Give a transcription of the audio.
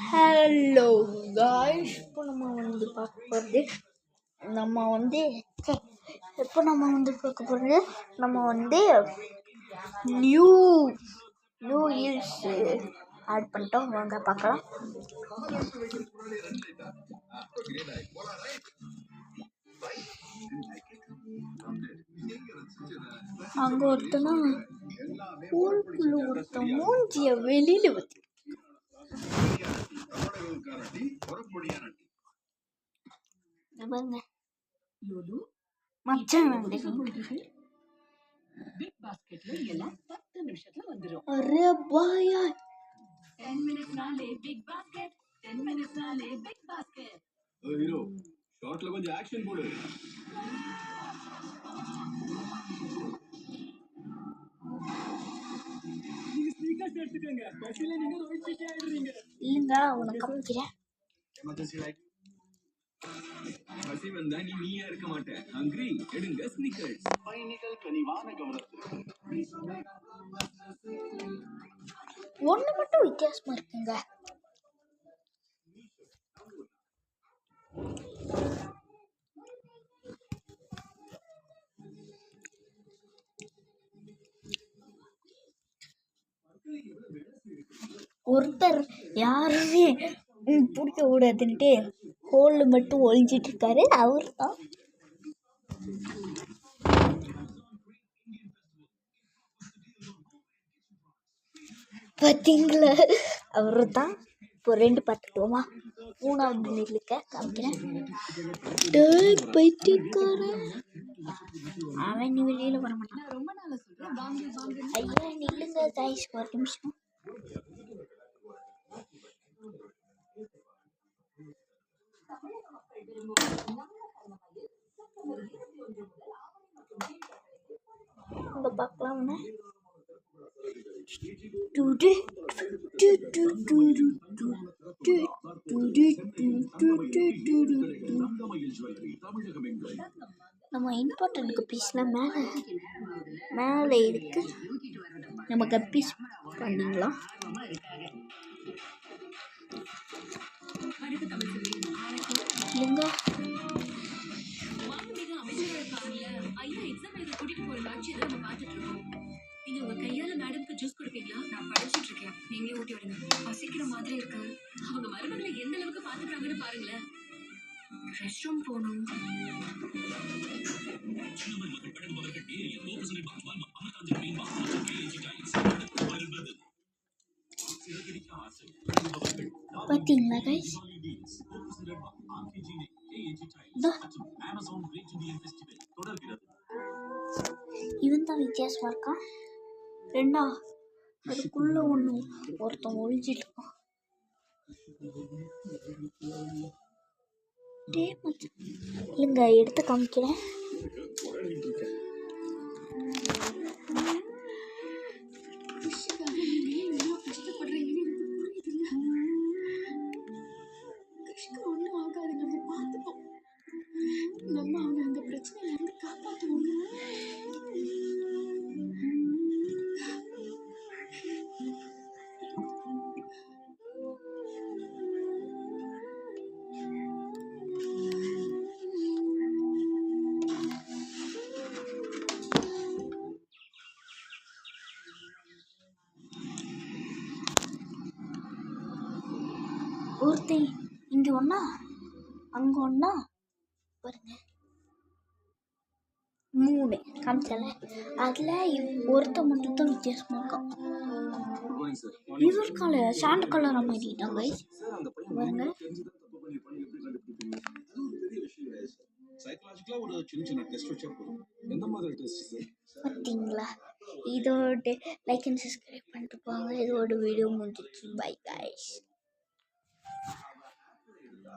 Hello guys, இப்போ நம்ம வந்து பார்க்க போகிறது நம்ம வந்து நியூ இயர்ஸ் ஆட் பண்ணிட்டோம். வாங்க பார்க்கலாம். அங்கே ஒருத்தனா ஊருக்குள்ள ஒருத்தன் மூஞ்சிய வெளியில வச்சு மச்சான் அரே பாயா 10 மினிட்ஸ்னாலே பிக் பாஸ்கெட் 10 மினிட்ஸ்னாலே பிக் பாஸ்கெட் ஹீரோ ஷார்ட்ல கொஞ்சம் ஆக்ஷன் போடு. நீங்க ஸ்பீக்கர்ஸ் எடுத்துக்கங்க. பசில நீங்க ரோட் சீட் ஆயிடுறீங்க. இல்லங்க உனக்கு காமிக்கிறேன். எமர்ஜென்சி லைட் பசி வந்தா நீயா இருக்க மாட்டே. ஹங்கிரி எடுங்க ஸ்னிக்கர்ஸ். பயணிகள் கனிவான கவனத்துக்கு. ஒண்ணு மட்டும் வித்தியாசமா இருக்குங்க. ஒருத்தர் யாருமே பிடிக்க கூடாதுன்ட்டு ஹோல்ல மட்டும் ஒழிஞ்சிட்டு இருக்காரு. அவர் தான் பார்த்தீங்களா, அவரு தான். இப்போ 2 பார்த்துட்டோமா, 3வது நிலுக்க காமிக்கிறேன். பைத்தியக்காரன் அவன் நீ வெளியில வர மாட்டான். ஐயா நில்லுங்க கைஸ், ஒரு நிமிஷம். இங்க பார்க்கலாம். நம்ம இம்பார்ட்டன்ட் பீஸ்லாம் மேலே இருக்கு. நம்ம கப்பீஸ் பண்ணிக்கலாம். இல்லைங்க நீங்க உங்க கையால மேடம்க்கு ஜூஸ் கொடுப்பீங்களா? நான் படிச்சுட்டு இருக்கேன், நீங்களே ஊட்டி விடுங்க. பசிக்கிற மாதிரி இருக்கு. அவங்க மருமகளை எந்த அளவுக்கு பாத்துட்டாங்கன்னு பாருங்களேன். ரெஸ்ட் ரூம் போகணும். பாத்தீங்களா கைஸ், இவன் தான் வித்தியாசமா இருக்கான். ரெண்டா அதுக்குள்ள ஒருத்தன் ஒழிஞ்சிட்டு இருக்கான். இல்லைங்க எடுத்து காமிக்கிறேன். ஒருத்தன் இங்க ஒண்ணா அங்க ஒண்ணா பாருங்க, 3 காமிச்சல. அதுல ஒருத்தன் மட்டும் தான் வித்தியாசமா இருக்கான். இவர் கலர் சாண்ட் கலரா மாறிட்டாங்க பாருங்க. பார்த்தீங்களா, இதோட லைக் அண்ட் சப்ஸ்கிரைப் பண்ணிட்டு போங்க. இதோட வீடியோ முடிஞ்சிச்சு. Bye guys.